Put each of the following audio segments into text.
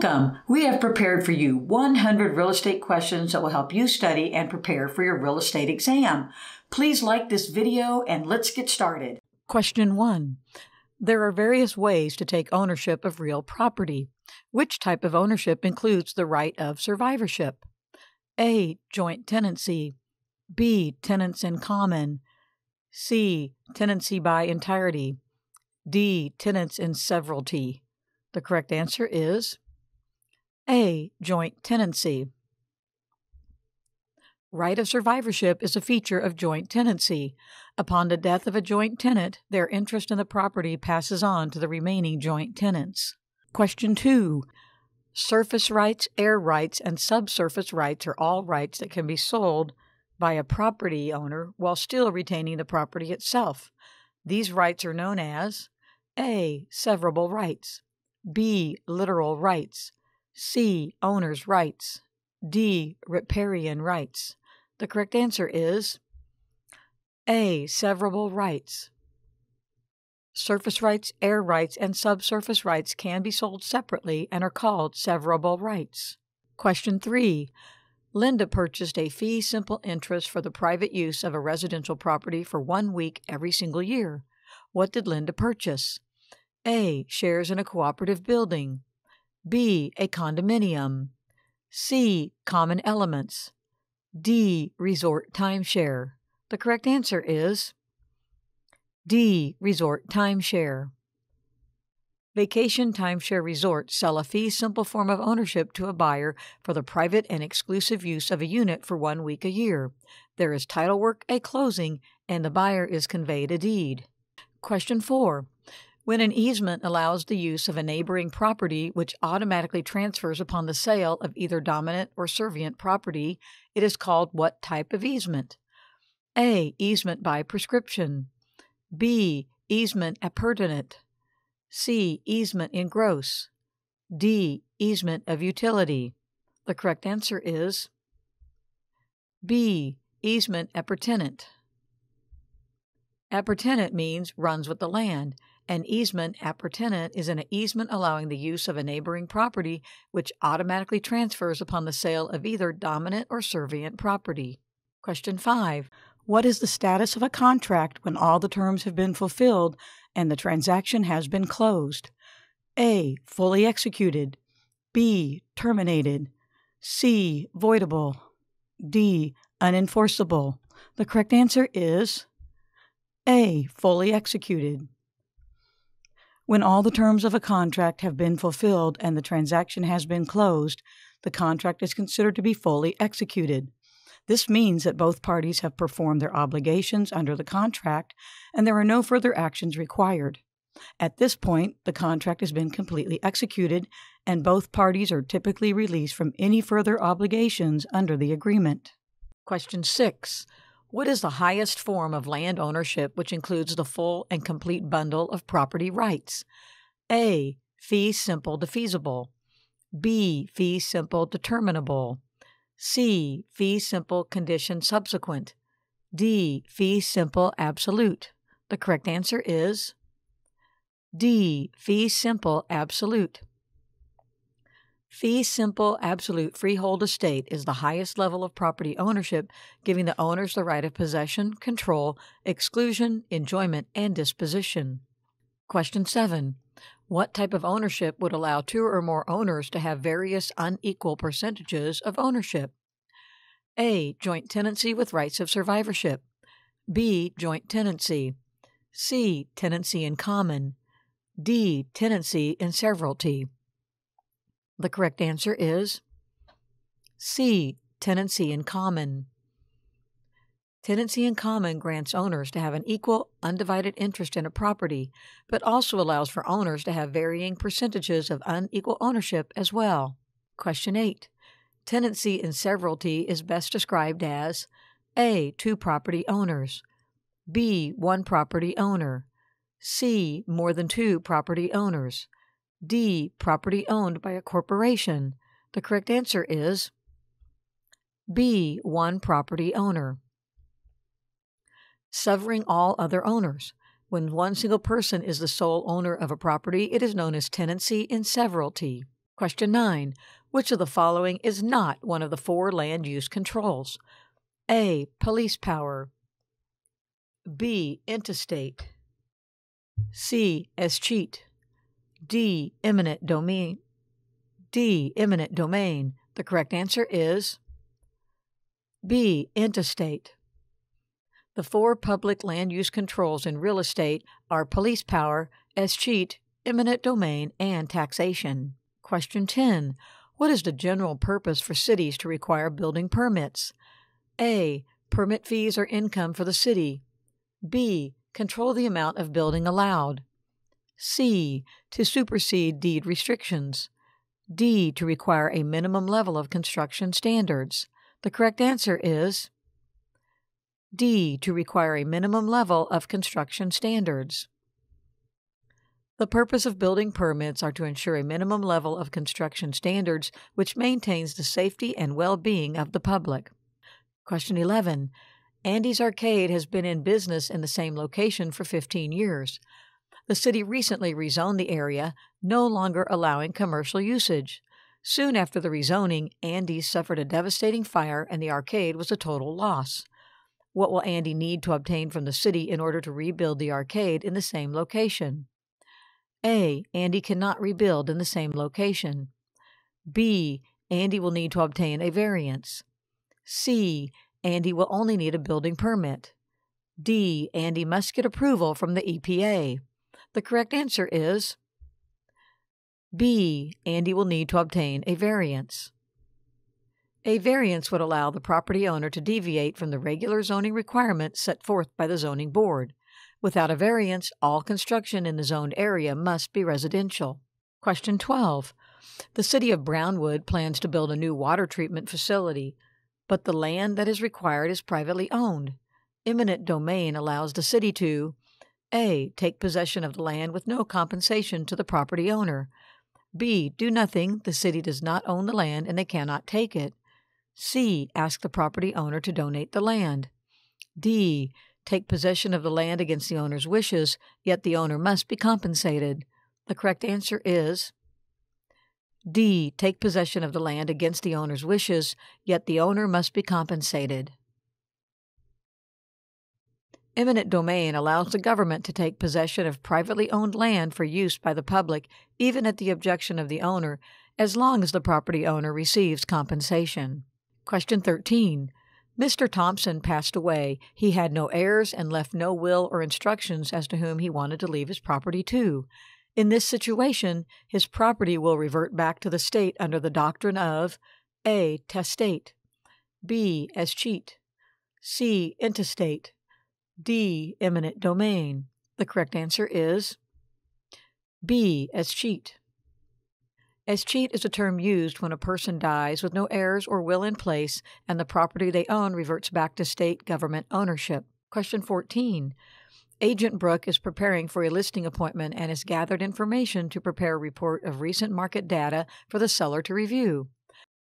Welcome! We have prepared for you 100 real estate questions that will help you study and prepare for your real estate exam. Please like this video and let's get started. Question 1. There are various ways to take ownership of real property. Which type of ownership includes the right of survivorship? A. Joint tenancy. B. Tenants in common. C. Tenancy by entirety. D. Tenants in severalty. The correct answer is A. Joint tenancy. Right of survivorship is a feature of joint tenancy. Upon the death of a joint tenant, their interest in the property passes on to the remaining joint tenants. Question 2. Surface rights, air rights, and subsurface rights are all rights that can be sold by a property owner while still retaining the property itself. These rights are known as A. Severable rights. B. Literal rights. C. Owner's rights. D. Riparian rights. The correct answer is A. Severable rights. Surface rights, air rights, and subsurface rights can be sold separately and are called severable rights. Question 3. Linda purchased a fee simple interest for the private use of a residential property for 1 week every single year. What did Linda purchase? A. Shares in a cooperative building. B. A condominium. C. Common elements. D. Resort timeshare. The correct answer is D. Resort timeshare. Vacation timeshare resorts sell a fee simple form of ownership to a buyer for the private and exclusive use of a unit for 1 week a year. There is title work at closing, and the buyer is conveyed a deed. Question 4. When an easement allows the use of a neighboring property which automatically transfers upon the sale of either dominant or servient property, it is called what type of easement? A. Easement by prescription. B. Easement appurtenant. C. Easement in gross. D. Easement of utility. The correct answer is B. Easement appurtenant. Appurtenant means runs with the land. An easement appurtenant is an easement allowing the use of a neighboring property which automatically transfers upon the sale of either dominant or servient property. Question 5. What is the status of a contract when all the terms have been fulfilled and the transaction has been closed? A. Fully executed. B. Terminated. C. Voidable. D. Unenforceable. The correct answer is A. Fully executed. When all the terms of a contract have been fulfilled and the transaction has been closed, the contract is considered to be fully executed. This means that both parties have performed their obligations under the contract and there are no further actions required. At this point, the contract has been completely executed and both parties are typically released from any further obligations under the agreement. Question 6. What is the highest form of land ownership which includes the full and complete bundle of property rights? A. Fee simple defeasible. B. Fee simple determinable. C. Fee simple condition subsequent. D. Fee simple absolute. The correct answer is D. Fee simple absolute. Fee simple absolute freehold estate is the highest level of property ownership, giving the owners the right of possession, control, exclusion, enjoyment, and disposition. Question 7. What type of ownership would allow 2 or more owners to have various unequal percentages of ownership? A. Joint tenancy with rights of survivorship. B. Joint tenancy. C. Tenancy in common. D. Tenancy in severalty. The correct answer is C. Tenancy in common. Tenancy in common grants owners to have an equal, undivided interest in a property, but also allows for owners to have varying percentages of unequal ownership as well. Question 8. Tenancy in severalty is best described as A. 2 property owners. B. 1 property owner. C. More than 2 property owners. D. Property owned by a corporation. The correct answer is B. 1 property owner. Severing all other owners. When one single person is the sole owner of a property, it is known as tenancy in severalty. Question 9. Which of the following is not one of the 4 land use controls? A. Police power. B. Intestate. C. Escheat. D. Eminent domain. D. Eminent domain. The correct answer is B. Intestate. The 4 public land use controls in real estate are police power, escheat, eminent domain, and taxation. Question 10. What is the general purpose for cities to require building permits? A. Permit fees are income for the city. B. Control the amount of building allowed. C. To supersede deed restrictions. D. To require a minimum level of construction standards. The correct answer is D. To require a minimum level of construction standards. The purpose of building permits are to ensure a minimum level of construction standards which maintains the safety and well-being of the public. Question 11. Andy's Arcade has been in business in the same location for 15 years. The city recently rezoned the area, no longer allowing commercial usage. Soon after the rezoning, Andy's suffered a devastating fire and the arcade was a total loss. What will Andy need to obtain from the city in order to rebuild the arcade in the same location? A. Andy cannot rebuild in the same location. B. Andy will need to obtain a variance. C. Andy will only need a building permit. D. Andy must get approval from the EPA. The correct answer is B. Andy will need to obtain a variance. A variance would allow the property owner to deviate from the regular zoning requirements set forth by the zoning board. Without a variance, all construction in the zoned area must be residential. Question 12. The city of Brownwood plans to build a new water treatment facility, but the land that is required is privately owned. Eminent domain allows the city to A. Take possession of the land with no compensation to the property owner. B. Do nothing. The city does not own the land and they cannot take it. C. Ask the property owner to donate the land. D. Take possession of the land against the owner's wishes, yet the owner must be compensated. The correct answer is D. Take possession of the land against the owner's wishes, yet the owner must be compensated. Eminent domain allows the government to take possession of privately owned land for use by the public, even at the objection of the owner, as long as the property owner receives compensation. Question 13. Mr. Thompson passed away. He had no heirs and left no will or instructions as to whom he wanted to leave his property to. In this situation, his property will revert back to the state under the doctrine of A. Testate, B. Escheat, C. Intestate, D. Eminent domain. The correct answer is B. Escheat. Escheat is a term used when a person dies with no heirs or will in place and the property they own reverts back to state government ownership. Question 14. Agent Brooke is preparing for a listing appointment and has gathered information to prepare a report of recent market data for the seller to review.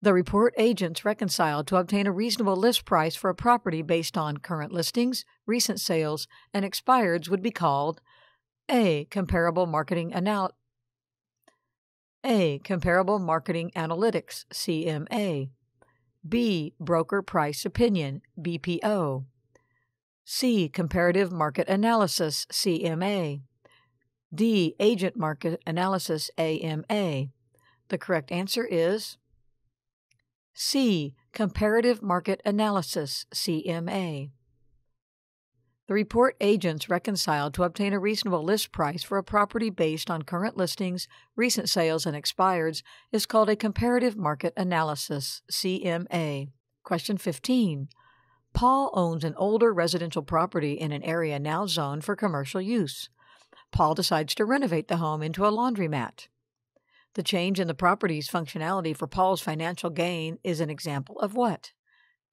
The report agents reconciled to obtain a reasonable list price for a property based on current listings, recent sales, and expireds would be called A. Comparable marketing analytics, CMA. B. Broker price opinion, BPO. C. Comparative market analysis, CMA. D. Agent market analysis, AMA. The correct answer is C. Comparative market analysis, CMA. The report agents reconciled to obtain a reasonable list price for a property based on current listings, recent sales, and expireds is called a comparative market analysis, CMA. Question 15. Paul owns an older residential property in an area now zoned for commercial use. Paul decides to renovate the home into a laundromat. The change in the property's functionality for Paul's financial gain is an example of what?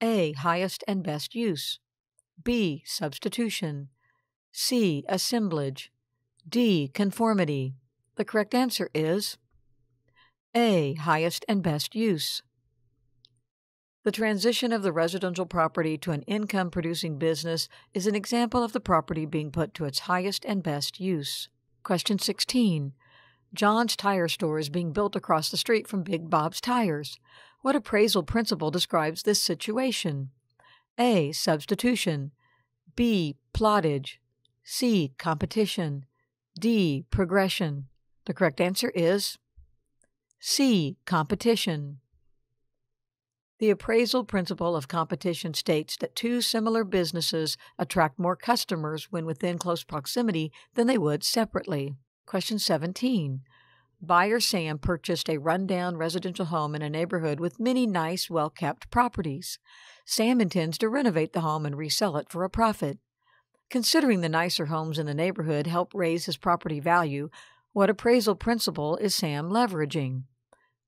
A. Highest and best use. B. Substitution. C. Assemblage. D. Conformity. The correct answer is A. Highest and best use. The transition of the residential property to an income-producing business is an example of the property being put to its highest and best use. Question 16. John's tire store is being built across the street from Big Bob's Tires. What appraisal principle describes this situation? A. Substitution. B. Plottage. C. Competition. D. Progression. The correct answer is C. Competition. The appraisal principle of competition states that two similar businesses attract more customers when within close proximity than they would separately. Question 17. Buyer Sam purchased a rundown residential home in a neighborhood with many nice, well-kept properties. Sam intends to renovate the home and resell it for a profit. Considering the nicer homes in the neighborhood help raise his property value, what appraisal principle is Sam leveraging?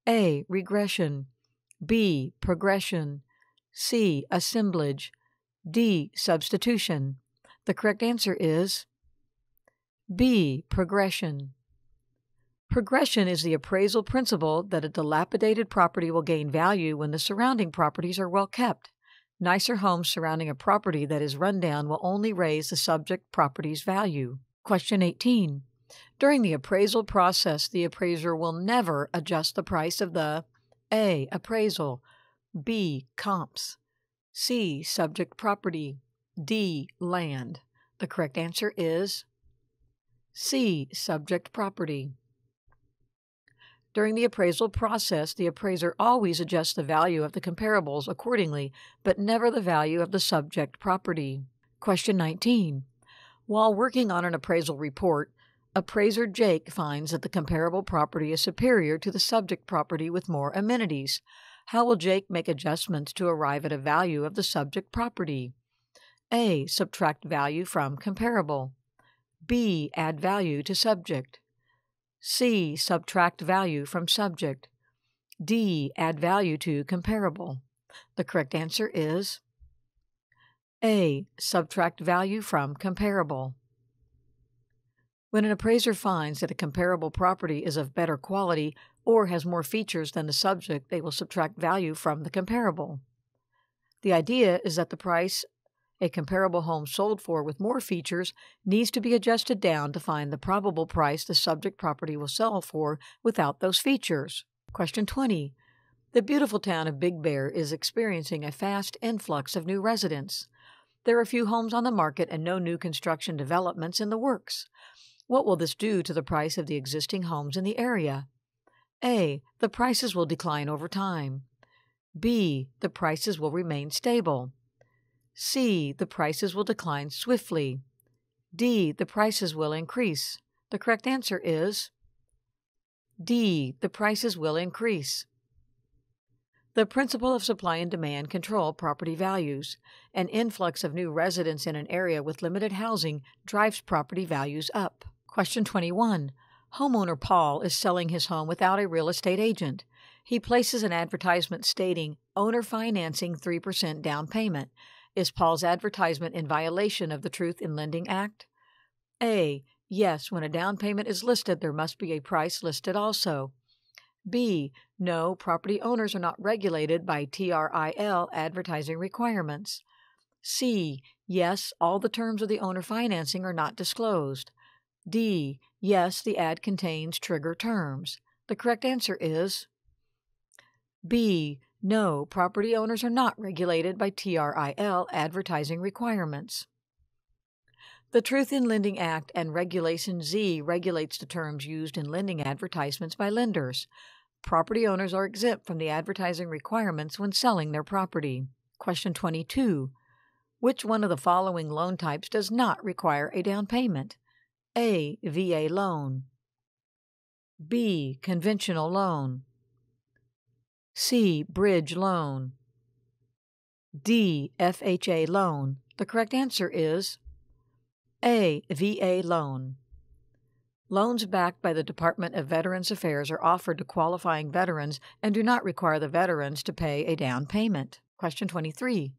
A. Regression. B. Progression. C. Assemblage. D. Substitution. The correct answer is B. Progression. Progression is the appraisal principle that a dilapidated property will gain value when the surrounding properties are well kept. Nicer homes surrounding a property that is run down will only raise the subject property's value. Question 18. During the appraisal process, the appraiser will never adjust the price of the A. Appraisal, B. Comps, C. Subject property, D. Land. The correct answer is C. Subject property. During the appraisal process, the appraiser always adjusts the value of the comparables accordingly, but never the value of the subject property. Question 19. While working on an appraisal report, appraiser Jake finds that the comparable property is superior to the subject property with more amenities. How will Jake make adjustments to arrive at a value of the subject property? A. Subtract value from comparable. B. Add value to subject. C. Subtract value from subject. D. Add value to comparable. The correct answer is A. Subtract value from comparable. When an appraiser finds that a comparable property is of better quality or has more features than the subject, they will subtract value from the comparable. The idea is that the price a comparable home sold for with more features needs to be adjusted down to find the probable price the subject property will sell for without those features. Question 20. The beautiful town of Big Bear is experiencing a fast influx of new residents. There are few homes on the market and no new construction developments in the works. What will this do to the price of the existing homes in the area? A. The prices will decline over time. B. The prices will remain stable. C. The prices will decline swiftly. D. The prices will increase. The correct answer is D. The prices will increase. The principle of supply and demand control property values. An influx of new residents in an area with limited housing drives property values up. Question 21. Homeowner Paul is selling his home without a real estate agent. He places an advertisement stating owner financing 3% down payment. Is Paul's advertisement in violation of the Truth in Lending Act? A. Yes, when a down payment is listed, there must be a price listed also. B. No, property owners are not regulated by TRIL advertising requirements. C. Yes, all the terms of the owner financing are not disclosed. D. Yes, the ad contains trigger terms. The correct answer is B. No, property owners are not regulated by TRIL advertising requirements. The Truth in Lending Act and Regulation Z regulates the terms used in lending advertisements by lenders. Property owners are exempt from the advertising requirements when selling their property. Question 22. Which one of the following loan types does not require a down payment? A. VA loan. B. Conventional loan. C. Bridge loan. D. FHA loan. The correct answer is A. VA loan. Loans backed by the Department of Veterans Affairs are offered to qualifying veterans and do not require the veterans to pay a down payment. Question 23.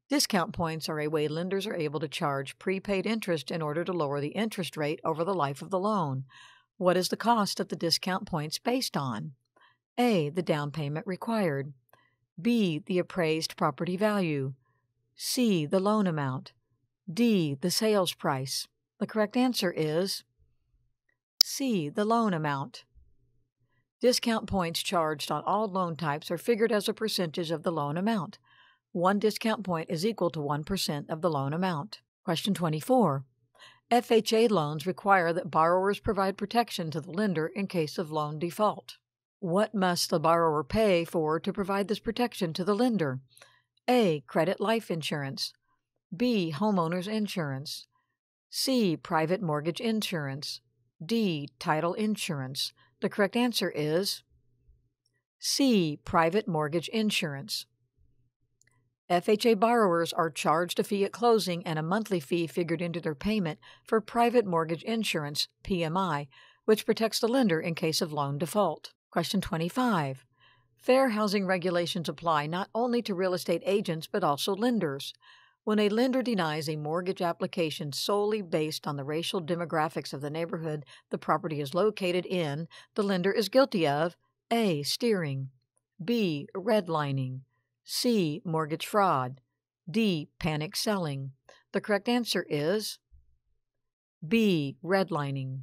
Discount points are a way lenders are able to charge prepaid interest in order to lower the interest rate over the life of the loan. What is the cost of the discount points based on? A. The down payment required. B. The appraised property value. C. The loan amount. D. The sales price. The correct answer is C. The loan amount. Discount points charged on all loan types are figured as a percentage of the loan amount. 1 discount point is equal to 1% of the loan amount. Question 24. FHA loans require that borrowers provide protection to the lender in case of loan default. What must the borrower pay for to provide this protection to the lender? A. Credit life insurance. B. Homeowner's insurance. C. Private mortgage insurance. D. Title insurance. The correct answer is C. Private mortgage insurance. FHA borrowers are charged a fee at closing and a monthly fee figured into their payment for private mortgage insurance, PMI, which protects the lender in case of loan default. Question 25. Fair housing regulations apply not only to real estate agents but also lenders. When a lender denies a mortgage application solely based on the racial demographics of the neighborhood the property is located in, the lender is guilty of A. Steering, B. Redlining, C. Mortgage fraud, D. Panic selling. The correct answer is B. Redlining.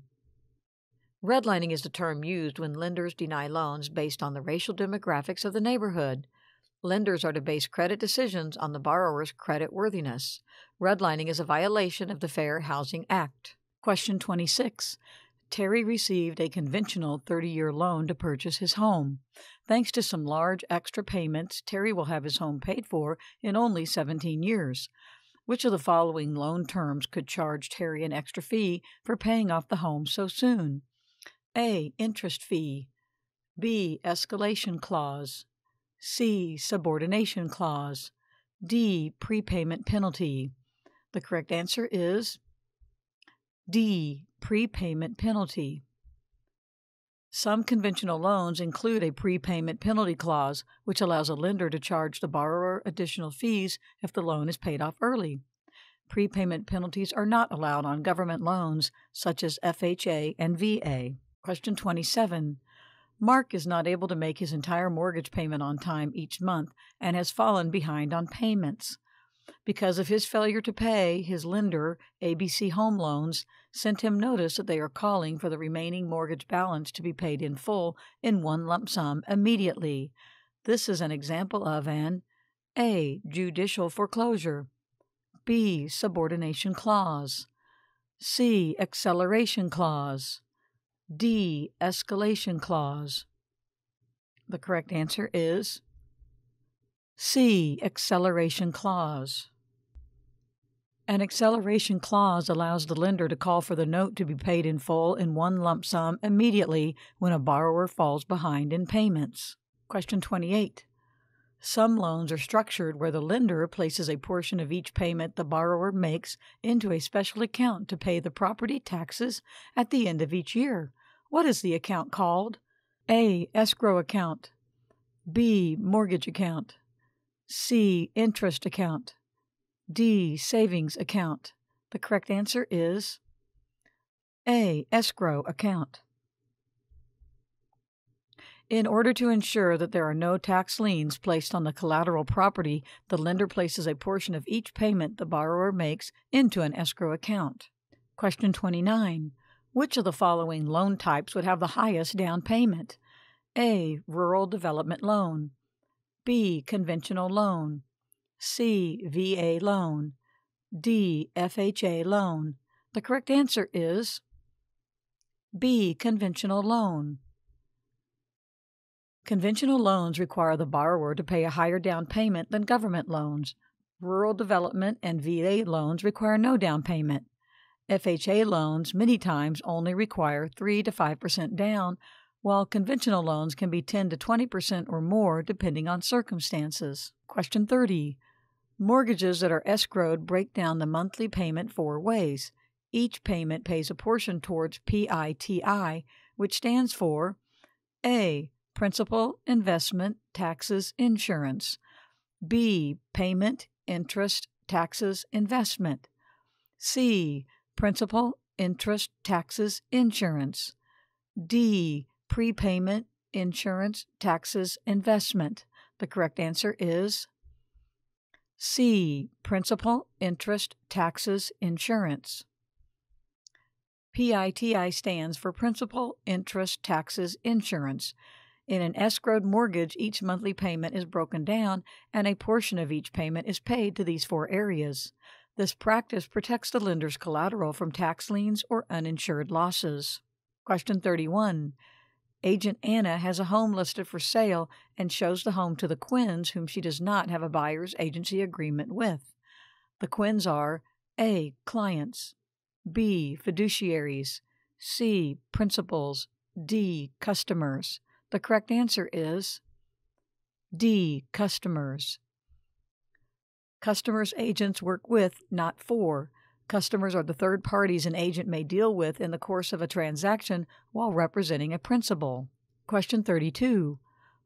Redlining is the term used when lenders deny loans based on the racial demographics of the neighborhood. Lenders are to base credit decisions on the borrower's creditworthiness. Redlining is a violation of the Fair Housing Act. Question 26. Terry received a conventional 30-year loan to purchase his home. Thanks to some large extra payments, Terry will have his home paid for in only 17 years. Which of the following loan terms could charge Terry an extra fee for paying off the home so soon? A. Interest fee. B. Escalation clause. C. Subordination clause. D. Prepayment penalty. The correct answer is D. Prepayment penalty. Some conventional loans include a prepayment penalty clause, which allows a lender to charge the borrower additional fees if the loan is paid off early. Prepayment penalties are not allowed on government loans such as FHA and VA. Question 27. Mark is not able to make his entire mortgage payment on time each month and has fallen behind on payments. Because of his failure to pay, his lender, ABC Home Loans, sent him notice that they are calling for the remaining mortgage balance to be paid in full in one lump sum immediately. This is an example of an A. Judicial foreclosure, B. Subordination clause, C. Acceleration clause, D. Escalation clause. The correct answer is C. Acceleration clause. An acceleration clause allows the lender to call for the note to be paid in full in one lump sum immediately when a borrower falls behind in payments. Question 28. Some loans are structured where the lender places a portion of each payment the borrower makes into a special account to pay the property taxes at the end of each year. What is the account called? A. Escrow account, B. Mortgage account, C. Interest account, D. Savings account. The correct answer is A. Escrow account. In order to ensure that there are no tax liens placed on the collateral property, the lender places a portion of each payment the borrower makes into an escrow account. Question 29. Which of the following loan types would have the highest down payment? A. Rural Development Loan, B. Conventional Loan, C. VA Loan, D. FHA Loan. The correct answer is B. Conventional Loan. Conventional loans require the borrower to pay a higher down payment than government loans. Rural development and VA loans require no down payment. FHA loans many times only require 3 to 5% down, while conventional loans can be 10 to 20% or more depending on circumstances. Question 30. Mortgages that are escrowed break down the monthly payment 4 ways. Each payment pays a portion towards PITI, which stands for A. Principal, investment, taxes, insurance, B. Payment, interest, taxes, investment, C. Principal, interest, taxes, insurance, D. Prepayment, insurance, taxes, investment. The correct answer is C. Principal, interest, taxes, insurance. PITI stands for Principal, Interest, Taxes, Insurance. In an escrowed mortgage, each monthly payment is broken down and a portion of each payment is paid to these four areas. This practice protects the lender's collateral from tax liens or uninsured losses. Question 31. Agent Anna has a home listed for sale and shows the home to the Quinns, whom she does not have a buyer's agency agreement with. The Quinns are A. Clients, B. Fiduciaries, C. Principals, D. Customers. The correct answer is D. Customers. Customers agents work with, not for. Customers are the third parties an agent may deal with in the course of a transaction while representing a principal. Question 32.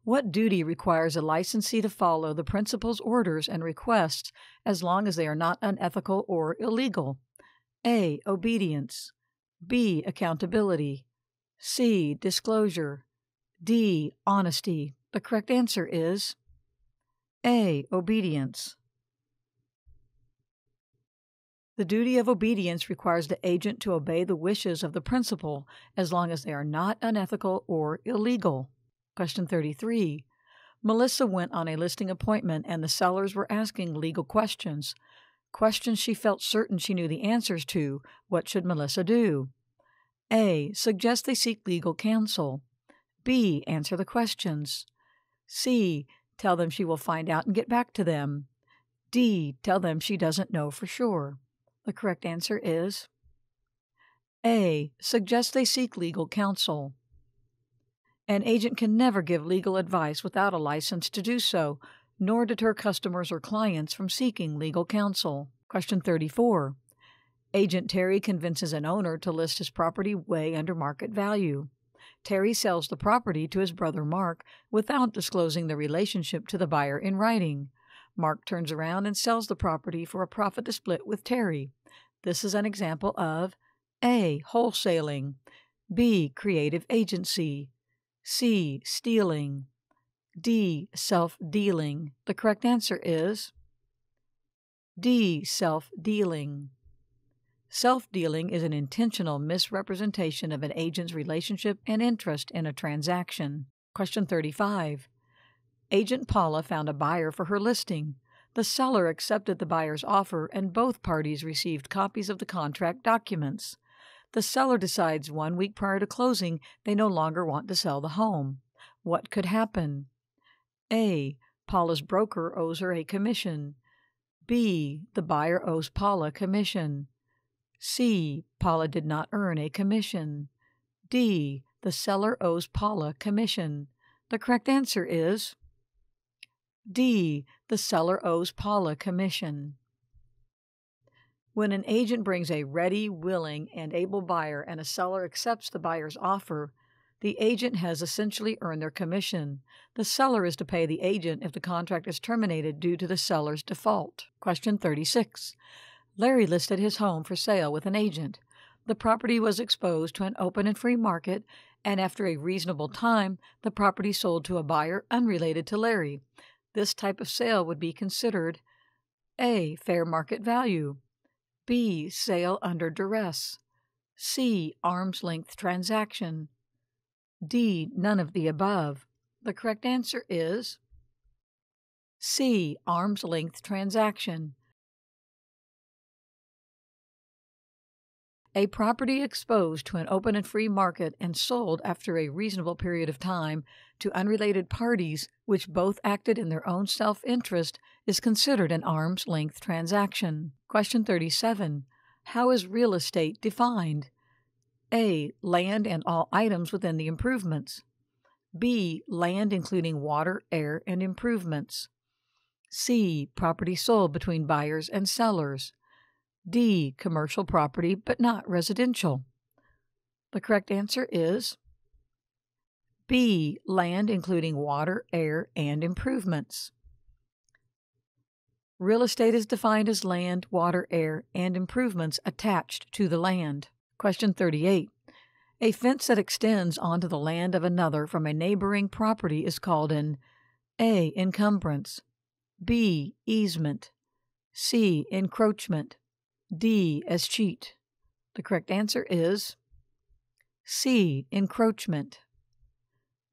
What duty requires a licensee to follow the principal's orders and requests as long as they are not unethical or illegal? A. Obedience, B. Accountability, C. Disclosure, D. Honesty. The correct answer is A. Obedience. The duty of obedience requires the agent to obey the wishes of the principal as long as they are not unethical or illegal. Question 33. Melissa went on a listing appointment and the sellers were asking legal questions. Questions she felt certain she knew the answers to. What should Melissa do? A. Suggest they seek legal counsel. B. Answer the questions. C. Tell them she will find out and get back to them. D. Tell them she doesn't know for sure. The correct answer is A. Suggest they seek legal counsel. An agent can never give legal advice without a license to do so, nor deter customers or clients from seeking legal counsel. Question 34. Agent Terry convinces an owner to list his property way under market value. Terry sells the property to his brother Mark without disclosing the relationship to the buyer in writing. Mark turns around and sells the property for a profit to split with Terry. This is an example of A. Wholesaling, B. Creative agency, C. Stealing, D. Self-dealing. The correct answer is D. Self-dealing. Self-dealing is an intentional misrepresentation of an agent's relationship and interest in a transaction. Question 35. Agent Paula found a buyer for her listing. The seller accepted the buyer's offer and both parties received copies of the contract documents. The seller decides 1 week prior to closing they no longer want to sell the home. What could happen? A. Paula's broker owes her a commission. B. The buyer owes Paula commission. C. Paula did not earn a commission. D. The seller owes Paula commission. The correct answer is D. The seller owes Paula commission. When an agent brings a ready, willing, and able buyer and a seller accepts the buyer's offer, the agent has essentially earned their commission. The seller is to pay the agent if the contract is terminated due to the seller's default. Question 36. Larry listed his home for sale with an agent. The property was exposed to an open and free market, and after a reasonable time, the property sold to a buyer unrelated to Larry. This type of sale would be considered A. Fair market value, B. Sale under duress, C. Arm's length transaction, D. None of the above. The correct answer is C. Arm's length transaction. A property exposed to an open and free market and sold after a reasonable period of time to unrelated parties which both acted in their own self-interest is considered an arm's length transaction. Question 37. How is real estate defined? A. Land and all items within the improvements. B. Land including water, air, and improvements. C. Property sold between buyers and sellers. D. Commercial property, but not residential. The correct answer is B. Land including water, air, and improvements. Real estate is defined as land, water, air, and improvements attached to the land. Question 38. A fence that extends onto the land of another from a neighboring property is called an A. Encumbrance, B. Easement, C. Encroachment, D. Escheat. The correct answer is C. Encroachment.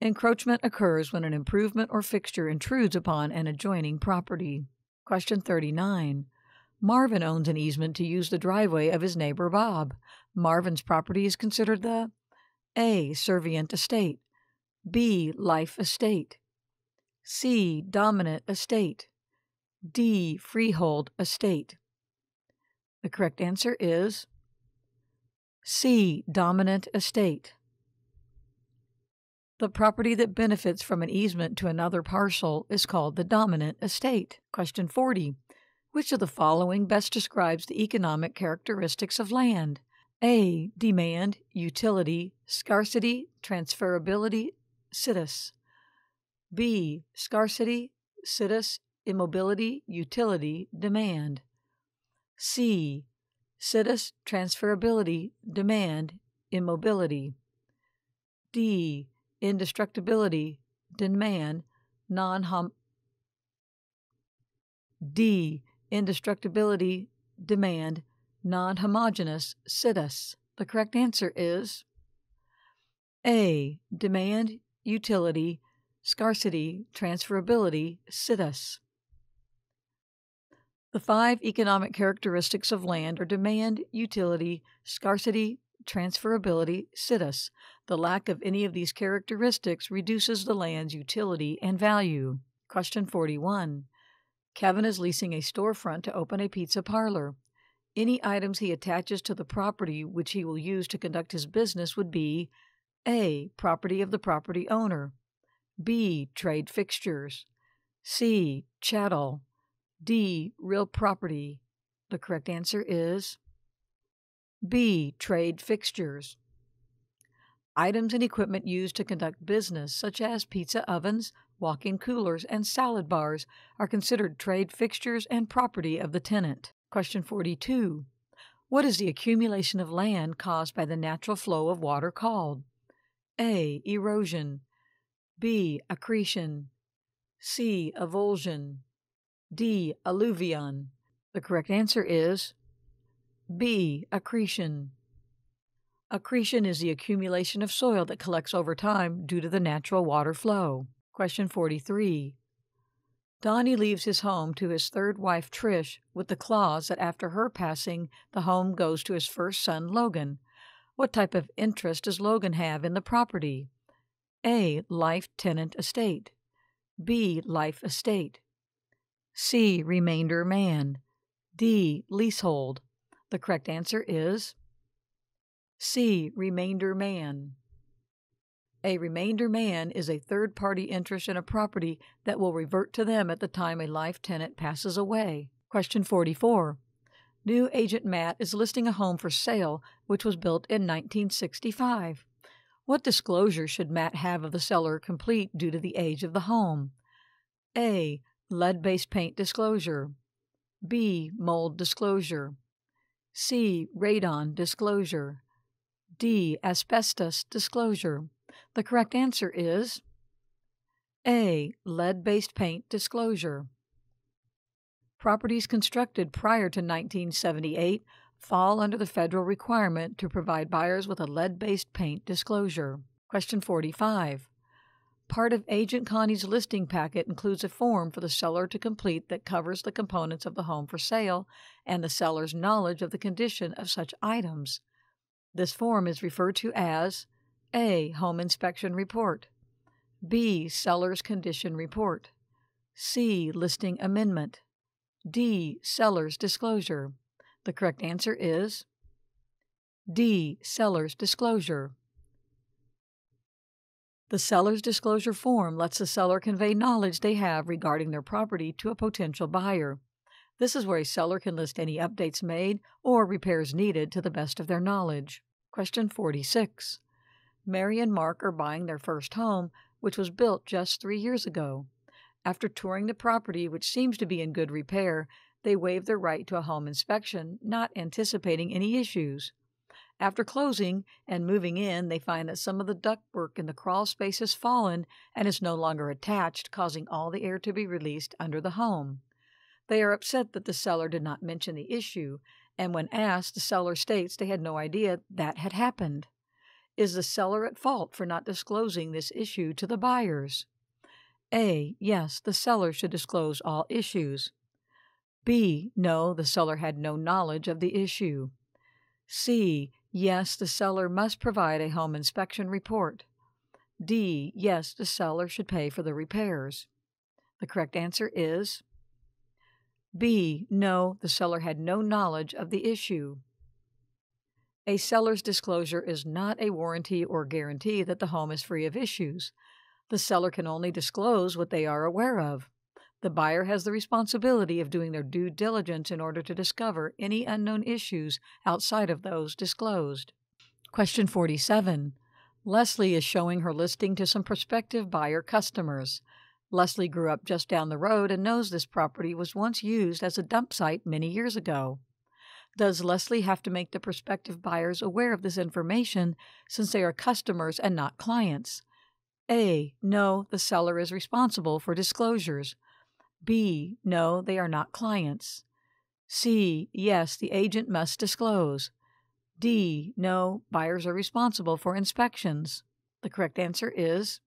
Encroachment occurs when an improvement or fixture intrudes upon an adjoining property. Question 39. Marvin owns an easement to use the driveway of his neighbor Bob. Marvin's property is considered the A. Servient estate, B. Life estate, C. Dominant estate, D. Freehold estate. The correct answer is C. Dominant estate. The property that benefits from an easement to another parcel is called the dominant estate. Question 40. Which of the following best describes the economic characteristics of land? A. Demand, utility, scarcity, transferability, situs. B. Scarcity, situs, immobility, utility, demand. C. Situs, transferability, demand, immobility. D. Indestructibility, demand, indestructibility, demand, non-homogeneous, situs. The correct answer is A. Demand, utility, scarcity, transferability, situs. The 5 economic characteristics of land are demand, utility, scarcity, transferability, situs. The lack of any of these characteristics reduces the land's utility and value. Question 41. Kevin is leasing a storefront to open a pizza parlor. Any items he attaches to the property which he will use to conduct his business would be A. Property of the property owner, B. Trade fixtures, C. Chattel, D. Real property. The correct answer is B. Trade fixtures. Items and equipment used to conduct business, such as pizza ovens, walk-in coolers, and salad bars, are considered trade fixtures and property of the tenant. Question 42. What is the accumulation of land caused by the natural flow of water called? A. Erosion, B. Accretion, C. Avulsion, D. Alluvion. The correct answer is B. Accretion. Accretion is the accumulation of soil that collects over time due to the natural water flow. Question 43. Donnie leaves his home to his third wife, Trish, with the clause that after her passing, the home goes to his first son, Logan. What type of interest does Logan have in the property? A. Life tenant estate, B. Life estate, C. Remainder man, D. Leasehold. The correct answer is C. Remainder man. A remainder man is a third-party interest in a property that will revert to them at the time a life tenant passes away. Question 44. New agent Matt is listing a home for sale which was built in 1965. What disclosure should Matt have of the seller complete due to the age of the home? A. Lead-based paint disclosure, B. Mold disclosure, C. Radon disclosure, D. Asbestos disclosure. The correct answer is A. Lead-based paint disclosure. Properties constructed prior to 1978 fall under the federal requirement to provide buyers with a lead-based paint disclosure. Question 45. Part of Agent Connie's listing packet includes a form for the seller to complete that covers the components of the home for sale and the seller's knowledge of the condition of such items. This form is referred to as A. Home inspection report, B. Seller's condition report, C. Listing amendment, D. Seller's disclosure. The correct answer is D. Seller's disclosure. The seller's disclosure form lets the seller convey knowledge they have regarding their property to a potential buyer. This is where a seller can list any updates made or repairs needed to the best of their knowledge. Question 46. Mary and Mark are buying their first home, which was built just 3 years ago. After touring the property, which seems to be in good repair, they waive their right to a home inspection, not anticipating any issues. After closing and moving in, they find that some of the ductwork in the crawl space has fallen and is no longer attached, causing all the air to be released under the home. They are upset that the seller did not mention the issue and when asked, the seller states they had no idea that had happened. Is the seller at fault for not disclosing this issue to the buyers? A. Yes, the seller should disclose all issues. B. No, the seller had no knowledge of the issue. C. Yes, the seller must provide a home inspection report. D. Yes, the seller should pay for the repairs. The correct answer is B. No, the seller had no knowledge of the issue. A seller's disclosure is not a warranty or guarantee that the home is free of issues. The seller can only disclose what they are aware of. The buyer has the responsibility of doing their due diligence in order to discover any unknown issues outside of those disclosed. Question 47. Leslie is showing her listing to some prospective buyer customers. Leslie grew up just down the road and knows this property was once used as a dump site many years ago. Does Leslie have to make the prospective buyers aware of this information since they are customers and not clients? A. No, the seller is responsible for disclosures. B. No, they are not clients. C. Yes, the agent must disclose. D. No, buyers are responsible for inspections. The correct answer is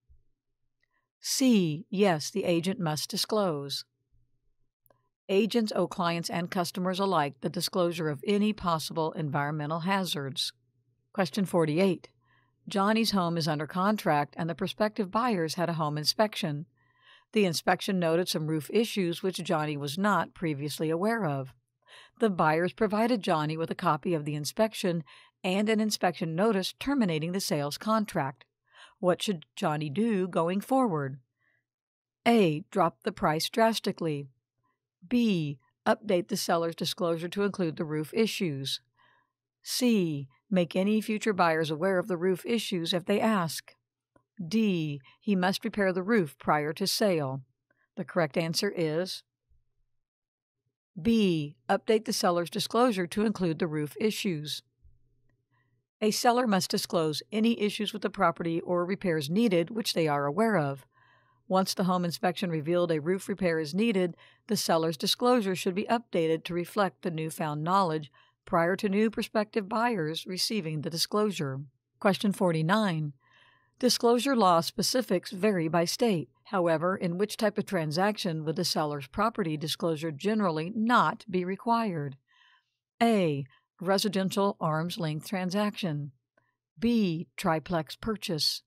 C. Yes, the agent must disclose. Agents owe clients and customers alike the disclosure of any possible environmental hazards. Question 48. Johnny's home is under contract and the prospective buyers had a home inspection. The inspection noted some roof issues which Johnny was not previously aware of. The buyers provided Johnny with a copy of the inspection and an inspection notice terminating the sales contract. What should Johnny do going forward? A. Drop the price drastically. B. Update the seller's disclosure to include the roof issues. C. Make any future buyers aware of the roof issues if they ask. D. He must repair the roof prior to sale. The correct answer is B. Update the seller's disclosure to include the roof issues. A seller must disclose any issues with the property or repairs needed which they are aware of. Once the home inspection revealed a roof repair is needed, the seller's disclosure should be updated to reflect the newfound knowledge prior to new prospective buyers receiving the disclosure. Question 49. Disclosure law specifics vary by state. However, in which type of transaction would the seller's property disclosure generally not be required? A. Residential arm's length transaction. B. Triplex purchase.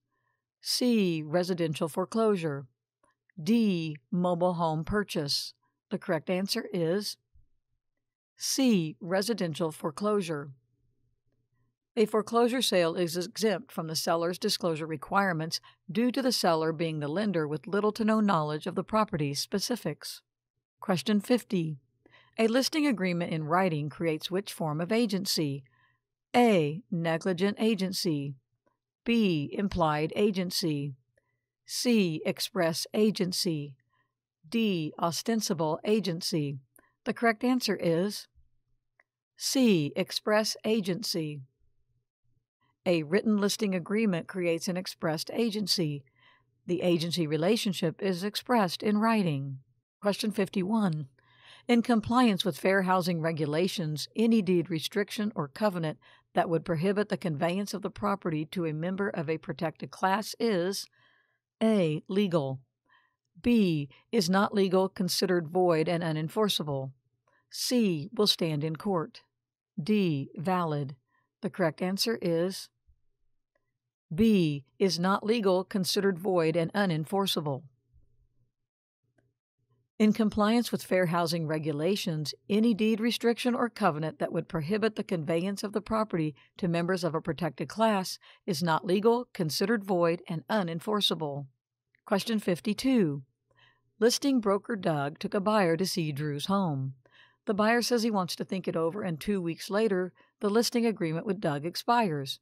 C. Residential foreclosure. D. Mobile home purchase. The correct answer is C. Residential foreclosure. A foreclosure sale is exempt from the seller's disclosure requirements due to the seller being the lender with little to no knowledge of the property's specifics. Question 50. A listing agreement in writing creates which form of agency? A. Negligent agency. B. Implied agency. C. Express agency. D. Ostensible agency. The correct answer is C. Express agency. A written listing agreement creates an expressed agency. The agency relationship is expressed in writing. Question 51. In compliance with fair housing regulations, any deed restriction or covenant that would prohibit the conveyance of the property to a member of a protected class is A. Legal. B. Is not legal, considered void and unenforceable. C. Will stand in court. D. Valid. The correct answer is B. Is not legal, considered void and unenforceable. In compliance with fair housing regulations, any deed restriction or covenant that would prohibit the conveyance of the property to members of a protected class is not legal, considered void, and unenforceable. Question 52. Listing broker Doug took a buyer to see Drew's home. The buyer says he wants to think it over, and 2 weeks later, the listing agreement with Doug expires.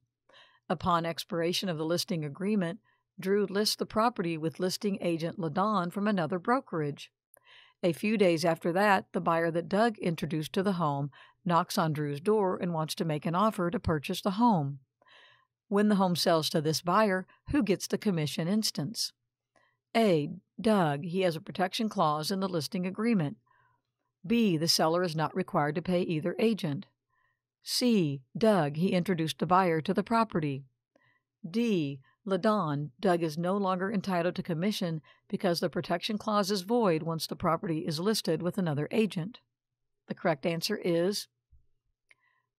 Upon expiration of the listing agreement, Drew lists the property with listing agent LaDawn from another brokerage. A few days after that, the buyer that Doug introduced to the home knocks on Drew's door and wants to make an offer to purchase the home. When the home sells to this buyer, who gets the commission instance? A. Doug. He has a protection clause in the listing agreement. B. The seller is not required to pay either agent. C. Doug, he introduced the buyer to the property. D. Ladon, Doug is no longer entitled to commission because the protection clause is void once the property is listed with another agent. The correct answer is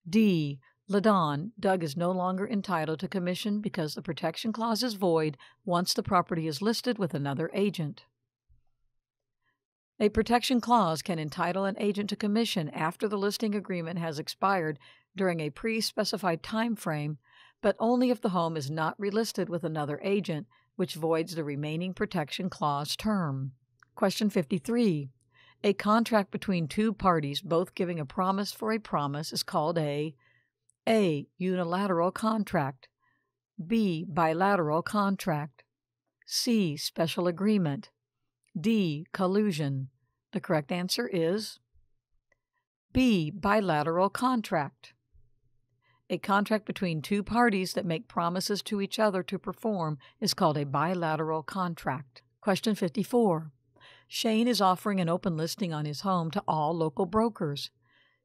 D. Ladon, Doug is no longer entitled to commission because the protection clause is void once the property is listed with another agent. A protection clause can entitle an agent to commission after the listing agreement has expired during a pre-specified time frame, but only if the home is not relisted with another agent, which voids the remaining protection clause term. Question 53. A contract between two parties both giving a promise for a promise is called a unilateral contract, B. bilateral contract, C. special agreement, D. collusion. The correct answer is B. bilateral contract. A contract between two parties that make promises to each other to perform is called a bilateral contract. Question 54. Shane is offering an open listing on his home to all local brokers.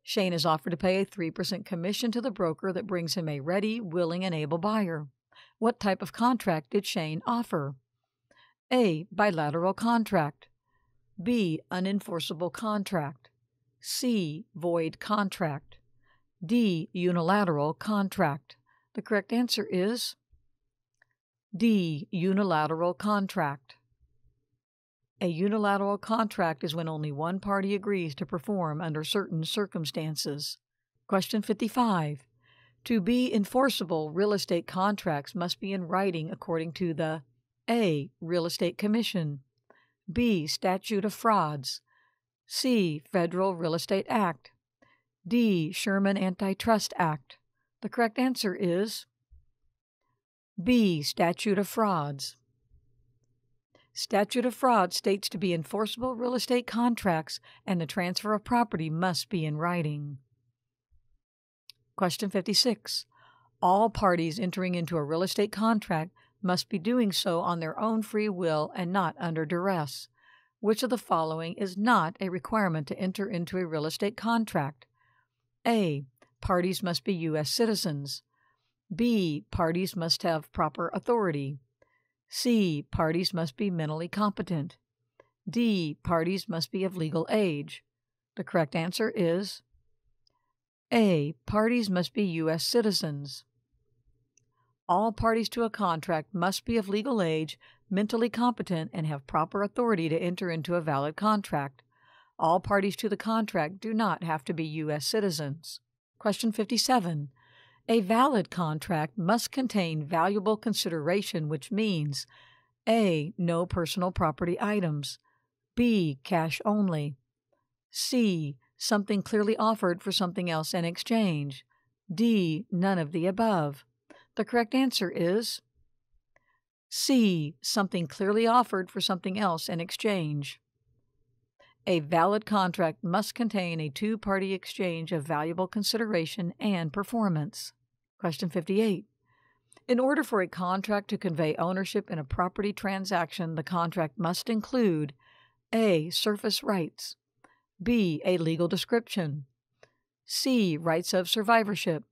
Shane is offered to pay a 3% commission to the broker that brings him a ready, willing, and able buyer. What type of contract did Shane offer? A. bilateral contract, B. unenforceable contract, C. void contract, D. unilateral contract. The correct answer is D. unilateral contract. A unilateral contract is when only one party agrees to perform under certain circumstances. Question 55. To be enforceable, real estate contracts must be in writing according to the A. Real Estate Commission, B. Statute of Frauds, C. Federal Real Estate Act, D. Sherman Antitrust Act. The correct answer is B. Statute of Frauds. Statute of Frauds states to be enforceable real estate contracts and the transfer of property must be in writing. Question 56. All parties entering into a real estate contract must be doing so on their own free will and not under duress. Which of the following is not a requirement to enter into a real estate contract? A. Parties must be U.S. citizens. B. Parties must have proper authority. C. Parties must be mentally competent. D. Parties must be of legal age. The correct answer is A. Parties must be U.S. citizens. All parties to a contract must be of legal age, mentally competent, and have proper authority to enter into a valid contract. All parties to the contract do not have to be U.S. citizens. Question 57. A valid contract must contain valuable consideration, which means A. No personal property items, B. Cash only, C. Something clearly offered for something else in exchange, D. None of the above. The correct answer is C. Something clearly offered for something else in exchange. A valid contract must contain a two-party exchange of valuable consideration and performance. Question 58. In order for a contract to convey ownership in a property transaction, the contract must include A. Surface rights, B. A legal description, C. Rights of survivorship,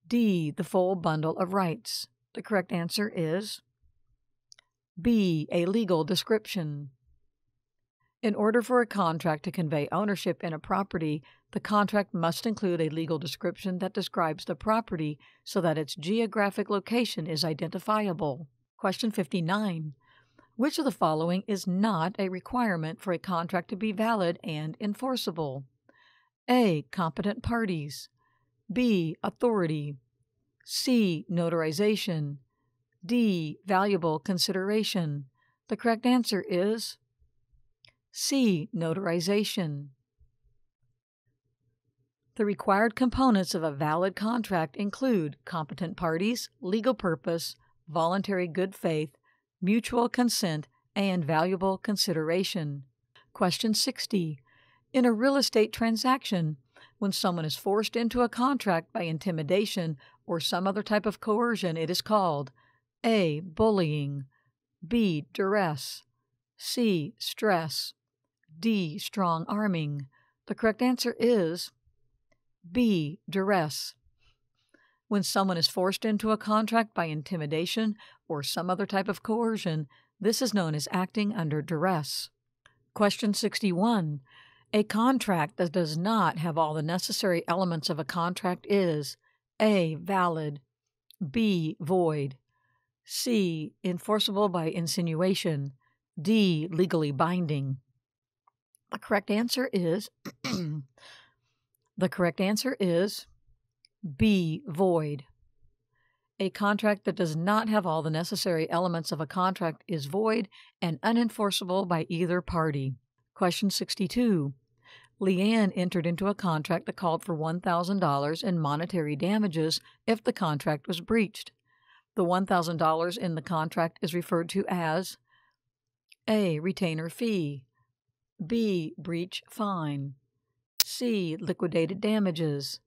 D. The full bundle of rights. The correct answer is B. A legal description. In order for a contract to convey ownership in a property, the contract must include a legal description that describes the property so that its geographic location is identifiable. Question 59. Which of the following is not a requirement for a contract to be valid and enforceable? A. Competent parties, B. Authority, C. Notarization, D. Valuable consideration. The correct answer is C. Notarization. The required components of a valid contract include competent parties, legal purpose, voluntary good faith, mutual consent, and valuable consideration. Question 60. In a real estate transaction, when someone is forced into a contract by intimidation or some other type of coercion, it is called A. Bullying, B. Duress, C. Stress, D. Strong arming. The correct answer is B. Duress. When someone is forced into a contract by intimidation or some other type of coercion, this is known as acting under duress. Question 61. A contract that does not have all the necessary elements of a contract is A. Valid, B. Void, C. Enforceable by insinuation, D. Legally binding. The correct answer is B. Void. A contract that does not have all the necessary elements of a contract is void and unenforceable by either party. Question 62. Leanne entered into a contract that called for $1,000 in monetary damages if the contract was breached. The $1,000 in the contract is referred to as A. Retainer fee, B. Breach fine, C. Liquidated damages,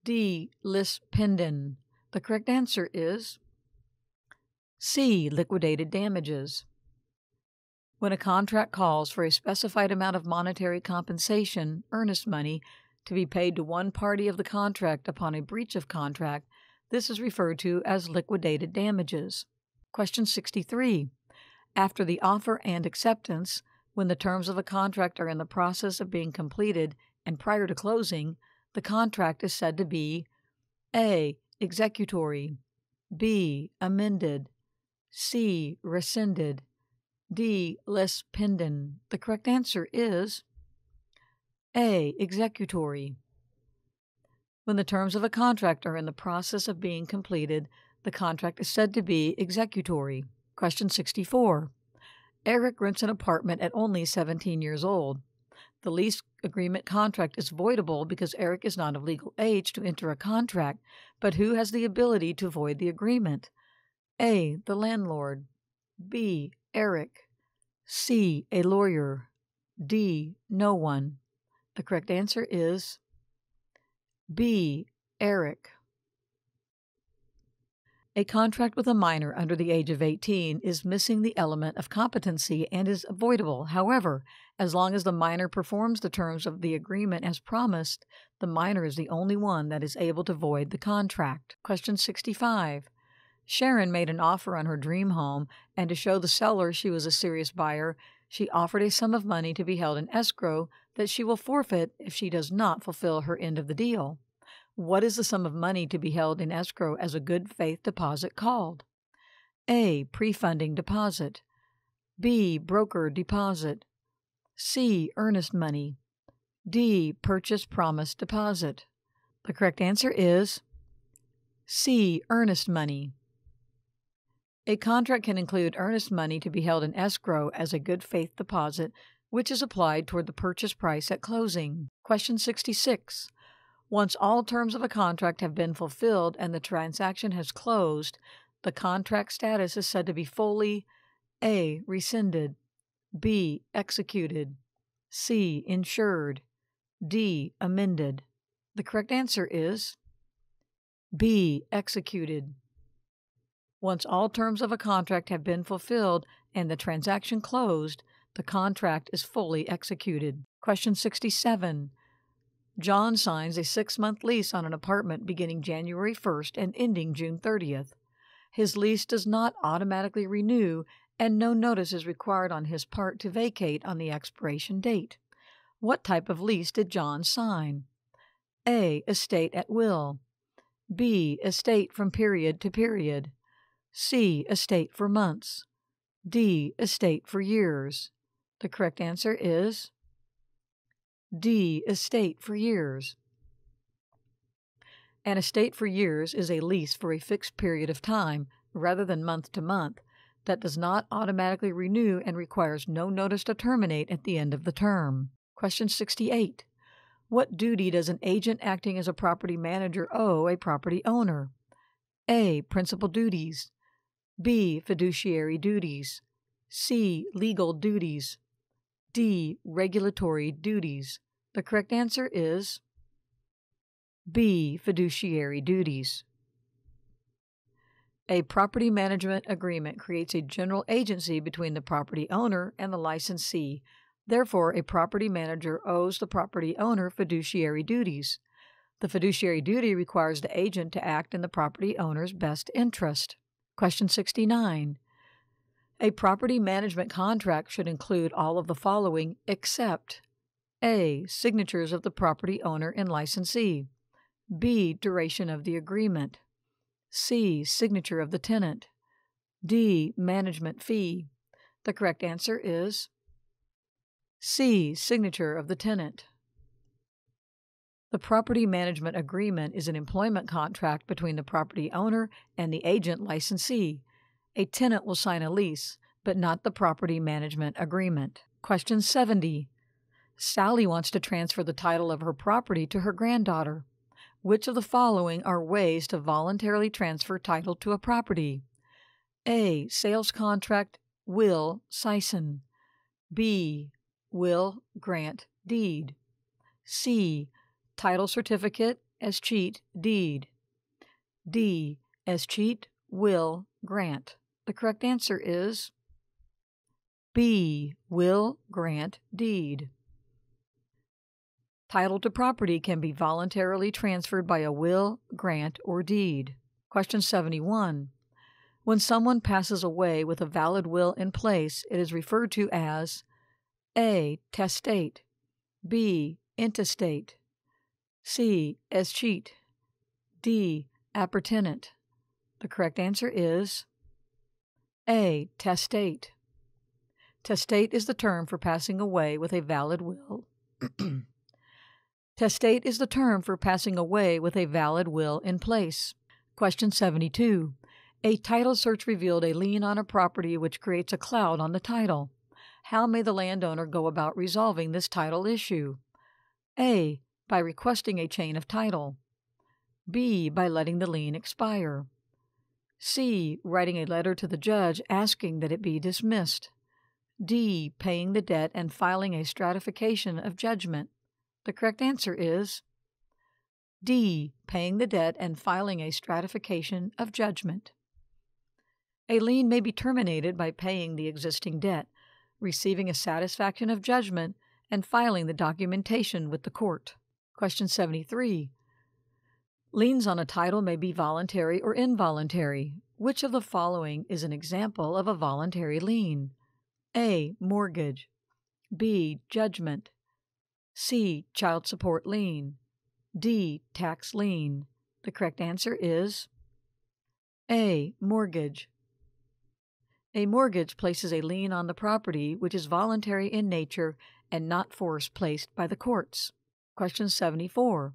D. Lis pendens. The correct answer is C. Liquidated damages. When a contract calls for a specified amount of monetary compensation, earnest money, to be paid to one party of the contract upon a breach of contract, this is referred to as liquidated damages. Question 63. After the offer and acceptance, when the terms of a contract are in the process of being completed and prior to closing, the contract is said to be A. Executory, B. Amended, C. Rescinded, D. Lis pendens. The correct answer is A. Executory. When the terms of a contract are in the process of being completed, the contract is said to be executory. Question 64. Eric rents an apartment at only 17 years old. The lease agreement contract is voidable because Eric is not of legal age to enter a contract, but who has the ability to void the agreement? A. The landlord, B. Eric, C. A lawyer, D. No one. The correct answer is B. Eric. A contract with a minor under the age of 18 is missing the element of competency and is voidable. However, as long as the minor performs the terms of the agreement as promised, the minor is the only one that is able to void the contract. Question 65. Sharon made an offer on her dream home, and to show the seller she was a serious buyer, she offered a sum of money to be held in escrow that she will forfeit if she does not fulfill her end of the deal. What is the sum of money to be held in escrow as a good faith deposit called? A. Pre-funding deposit, B. Broker deposit, C. Earnest money, D. Purchase promise deposit. The correct answer is C. Earnest money. A contract can include earnest money to be held in escrow as a good faith deposit, which is applied toward the purchase price at closing. Question 66. Once all terms of a contract have been fulfilled and the transaction has closed, the contract status is said to be fully A. Rescinded, B. Executed, C. Insured, D. Amended. The correct answer is B. Executed. Once all terms of a contract have been fulfilled and the transaction closed, the contract is fully executed. Question 67. John signs a 6-month lease on an apartment beginning January 1st and ending June 30th. His lease does not automatically renew, and no notice is required on his part to vacate on the expiration date. What type of lease did John sign? A. Estate at will, B. Estate from period to period, C. Estate for months, D. Estate for years. The correct answer is D. Estate for years. An estate for years is a lease for a fixed period of time, rather than month to month, that does not automatically renew and requires no notice to terminate at the end of the term. Question 68. What duty does an agent acting as a property manager owe a property owner? A. Principal duties, B. Fiduciary duties, C. Legal duties, D. Regulatory duties. The correct answer is B. Fiduciary duties. A property management agreement creates a general agency between the property owner and the licensee. Therefore, a property manager owes the property owner fiduciary duties. The fiduciary duty requires the agent to act in the property owner's best interest. Question 69. A property management contract should include all of the following except A. Signatures of the property owner and licensee. B. Duration of the agreement. C. Signature of the tenant. D. Management fee. The correct answer is C. Signature of the tenant. The property management agreement is an employment contract between the property owner and the agent licensee. A tenant will sign a lease, but not the property management agreement. Question 70. Sally wants to transfer the title of her property to her granddaughter. Which of the following are ways to voluntarily transfer title to a property? A. Sales contract, will, sison. B. Will, grant, deed. C. Title certificate, escheat, deed. D. Escheat, will, grant. The correct answer is B. Will, grant, deed. Title to property can be voluntarily transferred by a will, grant, or deed. Question 71. When someone passes away with a valid will in place, it is referred to as A. Testate, B. Intestate, C. Escheat, D. Appertenant. The correct answer is A. Testate. Testate is the term for passing away with a valid will. Testate is the term for passing away with a valid will in place. Question 72. A title search revealed a lien on a property which creates a cloud on the title. How may the landowner go about resolving this title issue? A. By requesting a chain of title. B. By letting the lien expire. C. Writing a letter to the judge asking that it be dismissed. D. Paying the debt and filing a stratification of judgment. The correct answer is D. Paying the debt and filing a stratification of judgment. A lien may be terminated by paying the existing debt, receiving a satisfaction of judgment, and filing the documentation with the court. Question 73. Liens on a title may be voluntary or involuntary. Which of the following is an example of a voluntary lien? A. Mortgage. B. Judgment. C. Child support lien. D. Tax lien. The correct answer is A. Mortgage. A mortgage places a lien on the property which is voluntary in nature and not force placed by the courts. Question 74.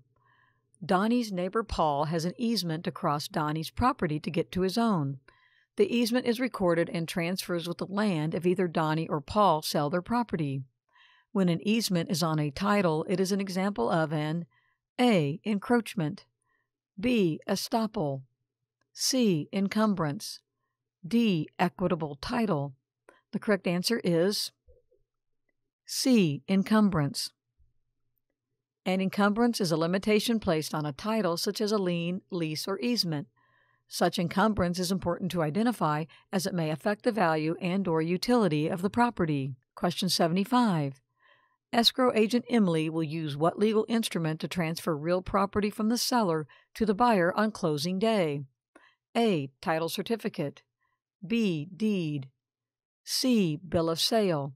Donnie's neighbor Paul has an easement to cross Donnie's property to get to his own. The easement is recorded and transfers with the land if either Donnie or Paul sell their property. When an easement is on a title, it is an example of an A. Encroachment, B. Estoppel, C. Encumbrance, D. Equitable title. The correct answer is C. Encumbrance. An encumbrance is a limitation placed on a title such as a lien, lease, or easement. Such encumbrance is important to identify as it may affect the value and/or utility of the property. Question 75. Escrow agent Emily will use what legal instrument to transfer real property from the seller to the buyer on closing day? A. Title certificate. B. Deed. C. Bill of sale.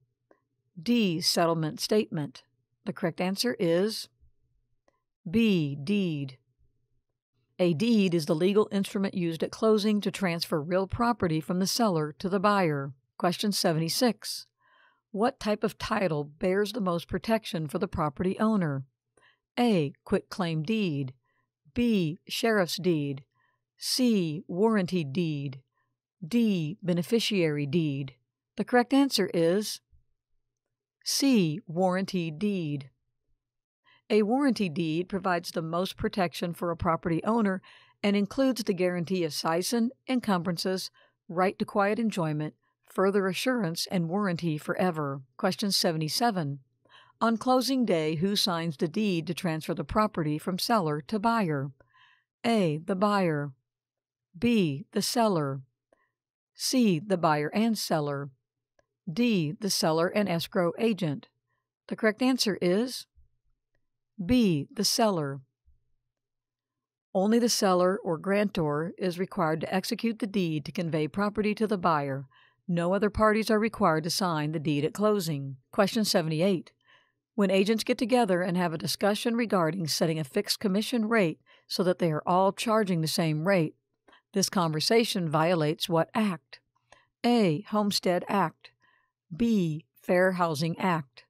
D. Settlement statement. The correct answer is B. Deed. A deed is the legal instrument used at closing to transfer real property from the seller to the buyer. Question 76. What type of title bears the most protection for the property owner? A. Quitclaim deed. B. Sheriff's deed. C. Warranty deed. D. Beneficiary deed. The correct answer is C. Warranty deed. A warranty deed provides the most protection for a property owner and includes the guarantee of seisin, encumbrances, right to quiet enjoyment, further assurance, and warranty forever. Question 77. On closing day, who signs the deed to transfer the property from seller to buyer? A. The buyer. B. The seller. C. The buyer and seller. D. The seller and escrow agent. The correct answer is B. The seller. Only the seller or grantor is required to execute the deed to convey property to the buyer. No other parties are required to sign the deed at closing. Question 78. When agents get together and have a discussion regarding setting a fixed commission rate so that they are all charging the same rate, this conversation violates what act? A. Homestead Act. B. Fair Housing Act.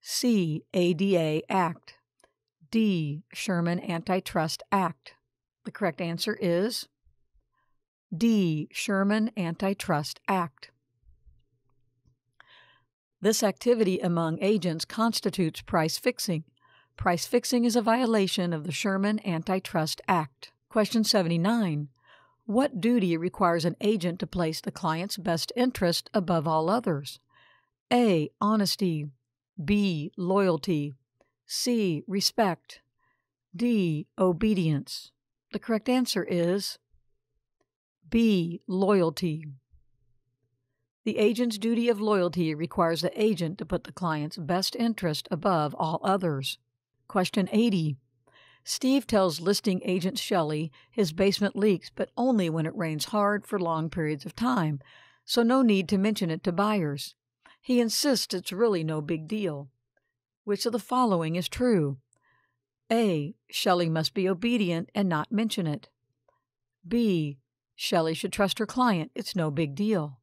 C. ADA Act. D. Sherman Antitrust Act. The correct answer is D. Sherman Antitrust Act. This activity among agents constitutes price fixing. Price fixing is a violation of the Sherman Antitrust Act. Question 79. What duty requires an agent to place the client's best interest above all others? A. Honesty. B. Loyalty. C. Respect. D. Obedience. The correct answer is B. Loyalty. The agent's duty of loyalty requires the agent to put the client's best interest above all others. Question 80. Steve tells listing agent Shelley his basement leaks, but only when it rains hard for long periods of time, so no need to mention it to buyers. He insists it's really no big deal. Which of the following is true? A. Shelley must be obedient and not mention it. B. Shelley should trust her client. It's no big deal.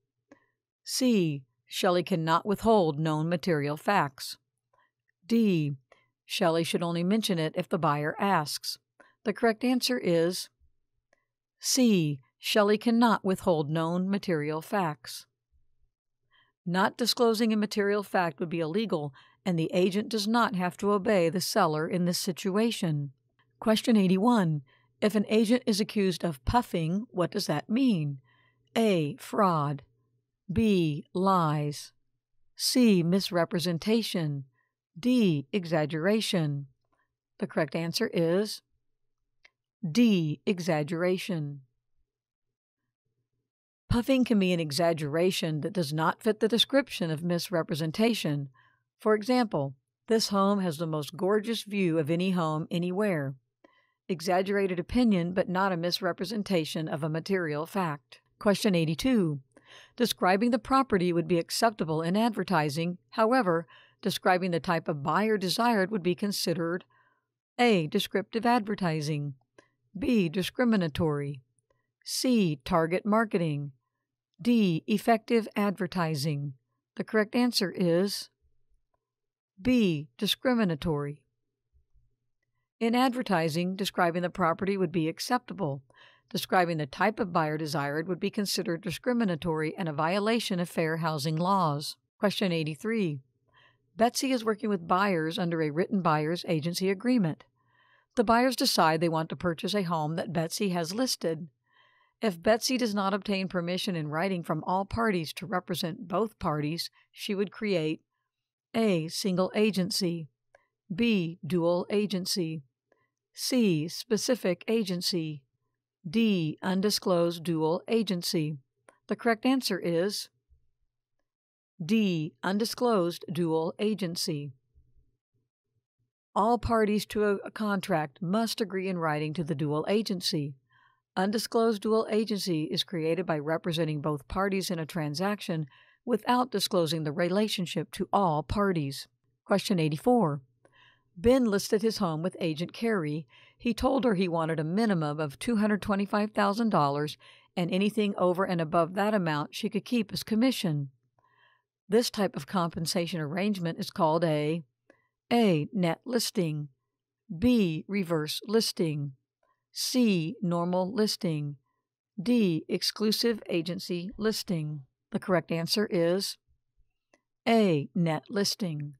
C. Shelley cannot withhold known material facts. D. Shelley should only mention it if the buyer asks. The correct answer is C. Shelley cannot withhold known material facts. Not disclosing a material fact would be illegal, and the agent does not have to obey the seller in this situation. Question 81. If an agent is accused of puffing, what does that mean? A. Fraud. B. Lies. C. Misrepresentation. D. Exaggeration. The correct answer is D. Exaggeration. Puffing can be an exaggeration that does not fit the description of misrepresentation. For example, this home has the most gorgeous view of any home anywhere. Exaggerated opinion, but not a misrepresentation of a material fact. Question 82. Describing the property would be acceptable in advertising. However, describing the type of buyer desired would be considered A. Descriptive advertising. B. Discriminatory. C. Target marketing. D. Effective advertising. The correct answer is B. Discriminatory. In advertising, describing the property would be acceptable. Describing the type of buyer desired would be considered discriminatory and a violation of fair housing laws. Question 83. Betsy is working with buyers under a written buyer's agency agreement. The buyers decide they want to purchase a home that Betsy has listed. If Betsy does not obtain permission in writing from all parties to represent both parties, she would create A. Single agency. B. Dual agency. C. Specific agency. D. Undisclosed dual agency. The correct answer is D. Undisclosed dual agency. All parties to a contract must agree in writing to the dual agency. Undisclosed dual agency is created by representing both parties in a transaction without disclosing the relationship to all parties. Question 84. Ben listed his home with Agent Carey. He told her he wanted a minimum of $225,000, and anything over and above that amount she could keep as commission. This type of compensation arrangement is called A. Net listing. B. Reverse listing. C. Normal listing. D. Exclusive agency listing. The correct answer is A. Net listing.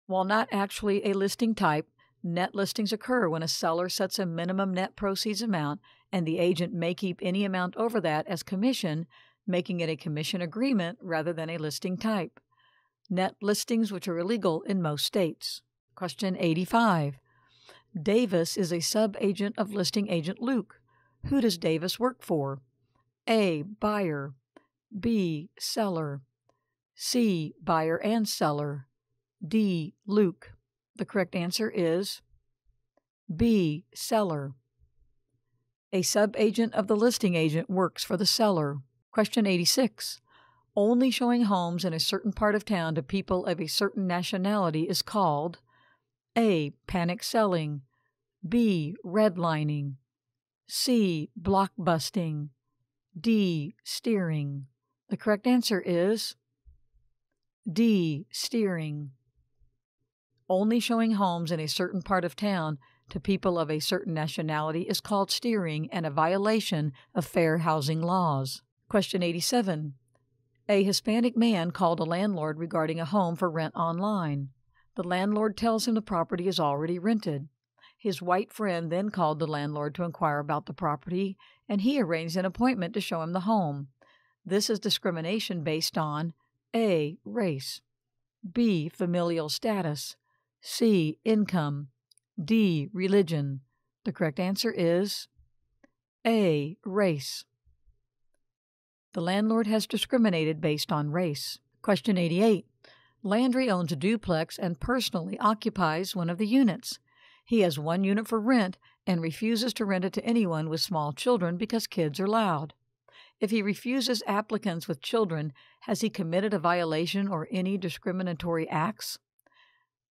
While not actually a listing type, net listings occur when a seller sets a minimum net proceeds amount and the agent may keep any amount over that as commission, making it a commission agreement rather than a listing type. Net listings which are illegal in most states. Question 85. Davis is a sub-agent of listing agent Luke. Who does Davis work for? A. Buyer. B. Seller. C. Buyer and seller. D. Luke. The correct answer is B. Seller. A subagent of the listing agent works for the seller. Question 86. Only showing homes in a certain part of town to people of a certain nationality is called A. Panic selling, B. Redlining, C. Blockbusting, D. Steering. The correct answer is D. Steering. Only showing homes in a certain part of town to people of a certain nationality is called steering and a violation of fair housing laws. Question 87. A Hispanic man called a landlord regarding a home for rent online. The landlord tells him the property is already rented. His white friend then called the landlord to inquire about the property, and he arranged an appointment to show him the home. This is discrimination based on A. Race, B. Familial status, C. Income, D. Religion. The correct answer is A. Race. The landlord has discriminated based on race. Question 88. Landry owns a duplex and personally occupies one of the units. He has one unit for rent and refuses to rent it to anyone with small children because kids are loud. If he refuses applicants with children, has he committed a violation or any discriminatory acts?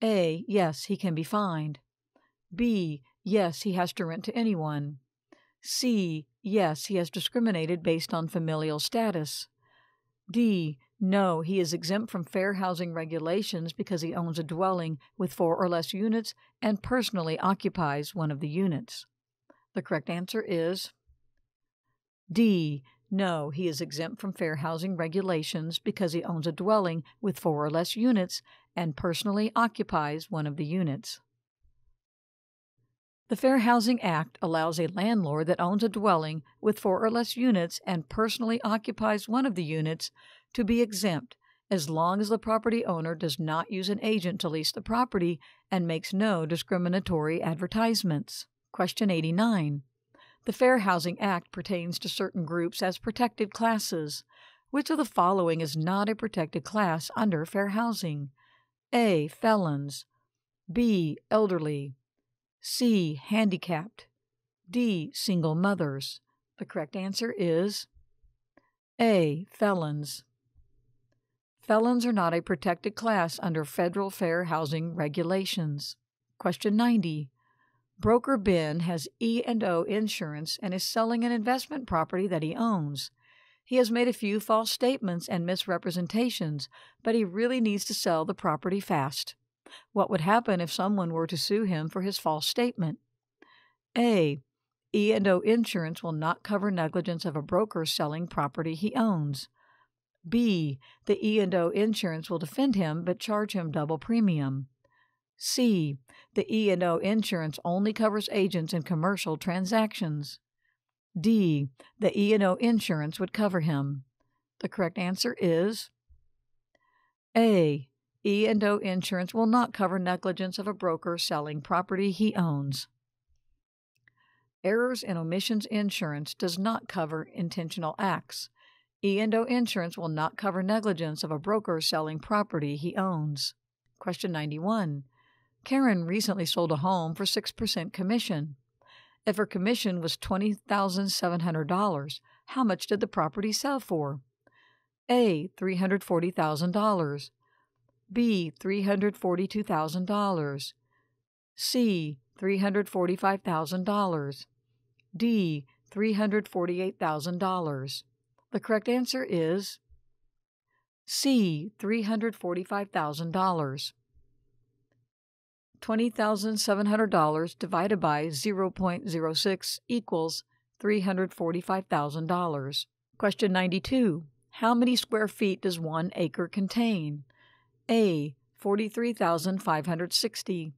A. Yes, he can be fined. B. Yes, he has to rent to anyone. C. Yes, he has discriminated based on familial status. D. No, he is exempt from fair housing regulations because he owns a dwelling with 4 or less units and personally occupies one of the units. The correct answer is D. No, he is exempt from fair housing regulations because he owns a dwelling with 4 or less units and personally occupies one of the units. The Fair Housing Act allows a landlord that owns a dwelling with 4 or less units and personally occupies one of the units to be exempt as long as the property owner does not use an agent to lease the property and makes no discriminatory advertisements. Question 89. The Fair Housing Act pertains to certain groups as protected classes. Which of the following is not a protected class under fair housing? A. Felons, B. Elderly, C. Handicapped, D. Single mothers. The correct answer is A. Felons. Felons are not a protected class under federal fair housing regulations. Question 90. Broker Ben has E&O insurance and is selling an investment property that he owns. He has made a few false statements and misrepresentations, but he really needs to sell the property fast. What would happen if someone were to sue him for his false statement? A. E&O insurance will not cover negligence of a broker selling property he owns. B. The E&O insurance will defend him but charge him double premium. C. The E&O insurance only covers agents in commercial transactions. D. The E&O insurance would cover him. The correct answer is A. E&O insurance will not cover negligence of a broker selling property he owns. Errors and omissions insurance does not cover intentional acts. E&O insurance will not cover negligence of a broker selling property he owns. Question 91. Karen recently sold a home for 6% commission. If her commission was $20,700, how much did the property sell for? A. $340,000. B. $342,000. C. $345,000. D. $348,000. The correct answer is C. $345,000. $20,700 divided by 0.06 equals $345,000. Question 92. How many square feet does 1 acre contain? A. 43,560.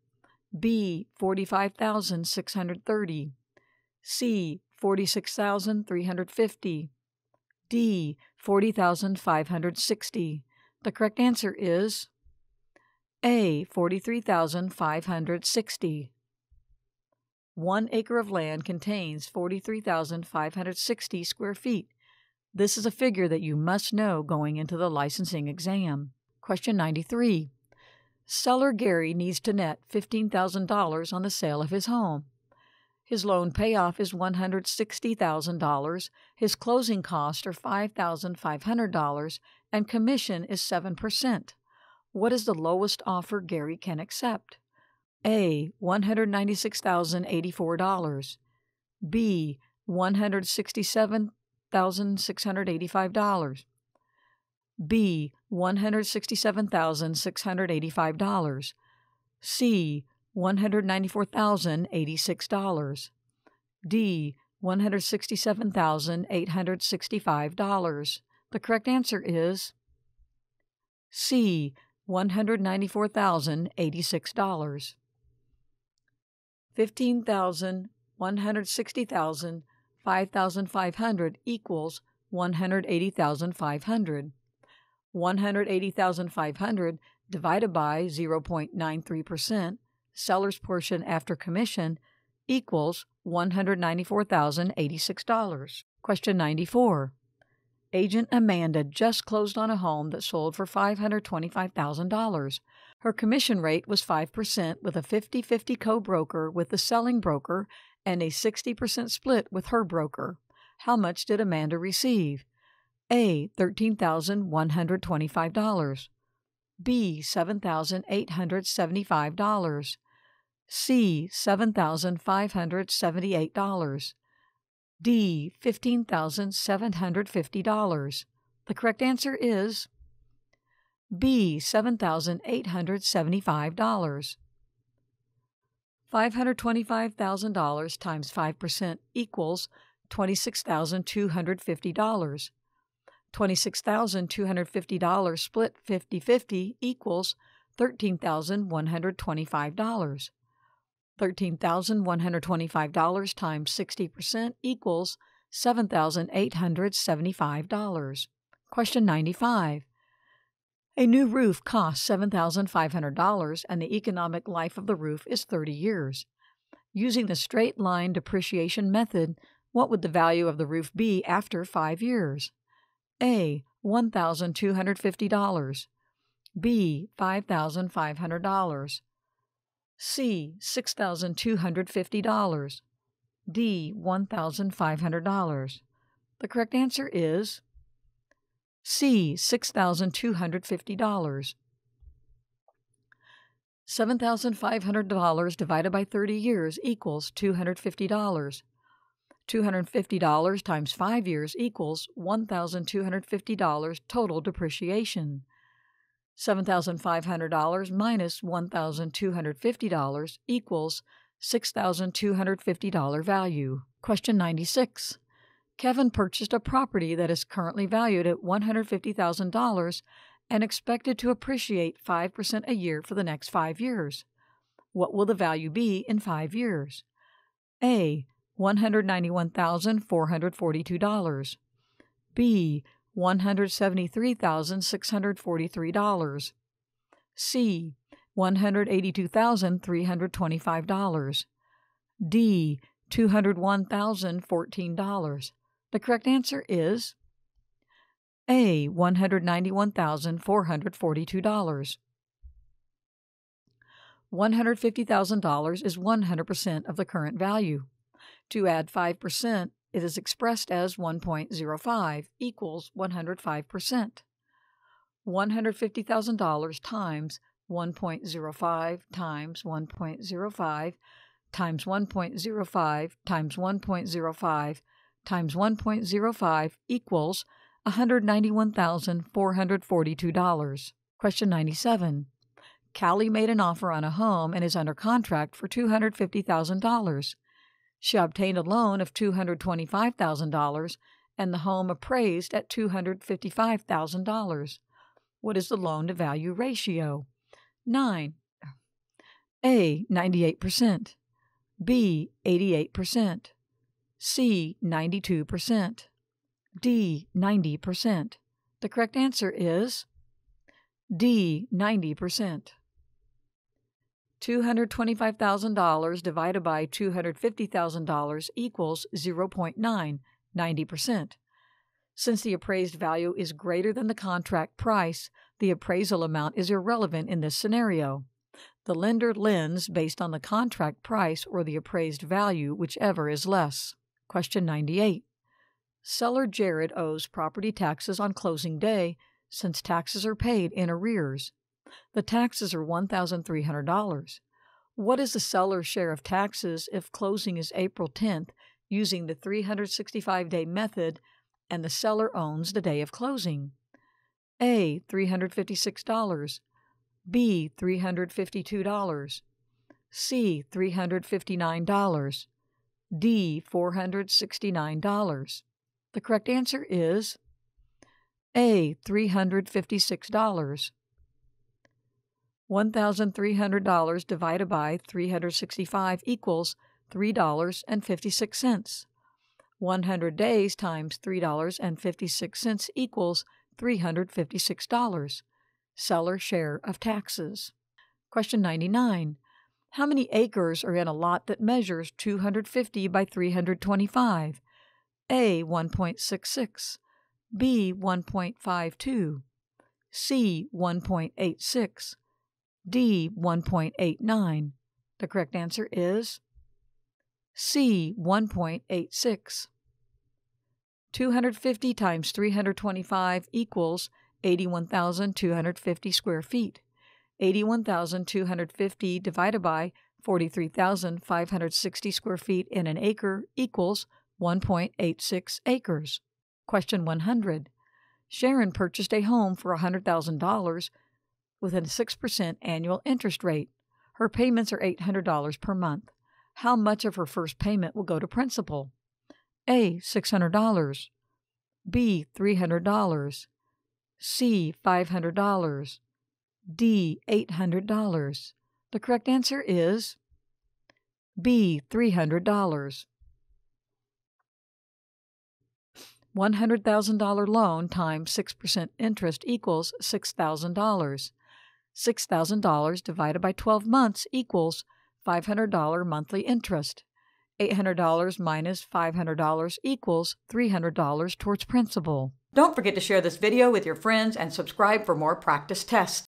B. 45,630. C. 46,350. D. 40,560. The correct answer is A. 43,560. 1 acre of land contains 43,560 square feet. This is a figure that you must know going into the licensing exam. Question 93. Seller Gary needs to net $15,000 on the sale of his home. His loan payoff is $160,000, his closing costs are $5,500, and commission is 7%. What is the lowest offer Gary can accept? A. $196,084. B. $167,685. B. $167,685. C. $194,086. D. $167,865. The correct answer is C. $194,086. 15,000, 160,000, 5,500 equals 180,500. 180,500 divided by 0.93%, seller's portion after commission, equals $194,086. Question 94. Agent Amanda just closed on a home that sold for $525,000. Her commission rate was 5% with a 50-50 co-broker with the selling broker and a 60% split with her broker. How much did Amanda receive? A. $13,125. B. $7,875. C. $7,578. D. $15,750. The correct answer is B. $7,875. $525,000 times 5% equals $26,250. $26,250 split 50-50 equals $13,125. $13,125 times 60% equals $7,875. Question 95. A new roof costs $7,500 and the economic life of the roof is 30 years. Using the straight line depreciation method, what would the value of the roof be after 5 years? A. $1,250. B. $5,500. C. $6,250. D. $1,500. The correct answer is C. $6,250. $7,500 divided by 30 years equals $250. $250 times 5 years equals $1,250 total depreciation. $7,500 minus $1,250 equals $6,250 value. Question 96. Kevin purchased a property that is currently valued at $150,000 and expected to appreciate 5% a year for the next 5 years. What will the value be in 5 years? A. $191,442. B. $173,643. C. $182,325. D. $201,014. The correct answer is A. $191,442. $150,000 is 100% of the current value. To add 5%, it is expressed as 1.05 equals 105%. $150,000 times 1.05 times 1.05 times 1.05 times 1.05 times 1.05 equals $191,442. Question 97. Callie made an offer on a home and is under contract for $250,000. She obtained a loan of $225,000 and the home appraised at $255,000. What is the loan-to-value ratio? 9. A. 98%. B. 88%. C. 92%. D. 90%. The correct answer is D. 90%. $225,000 divided by $250,000 equals 0.9, 90%. Since the appraised value is greater than the contract price, the appraisal amount is irrelevant in this scenario. The lender lends based on the contract price or the appraised value, whichever is less. Question 98. Seller Jared owes property taxes on closing day since taxes are paid in arrears. The taxes are $1,300. What is the seller's share of taxes if closing is April 10th using the 365-day method and the seller owns the day of closing? A. $356. B. $352. C. $359. D. $469. The correct answer is A. $356. $1,300 divided by 365 equals $3.56. 100 days times $3.56 equals $356. Seller share of taxes. Question 99. How many acres are in a lot that measures 250 by 325? A. 1.66. B. 1.52. C. 1.86. D. 1.89. The correct answer is C. 1.86. 250 times 325 equals 81,250 square feet. 81,250 divided by 43,560 square feet in an acre equals 1.86 acres. Question 100. Sharon purchased a home for $100,000 with a 6% annual interest rate. Her payments are $800 per month. How much of her first payment will go to principal? A. $600. B. $300. C. $500. D. $800. The correct answer is B. $300. $100,000 loan times 6% interest equals $6,000. $6,000 divided by 12 months equals $500 monthly interest. $800 minus $500 equals $300 towards principal. Don't forget to share this video with your friends and subscribe for more practice tests.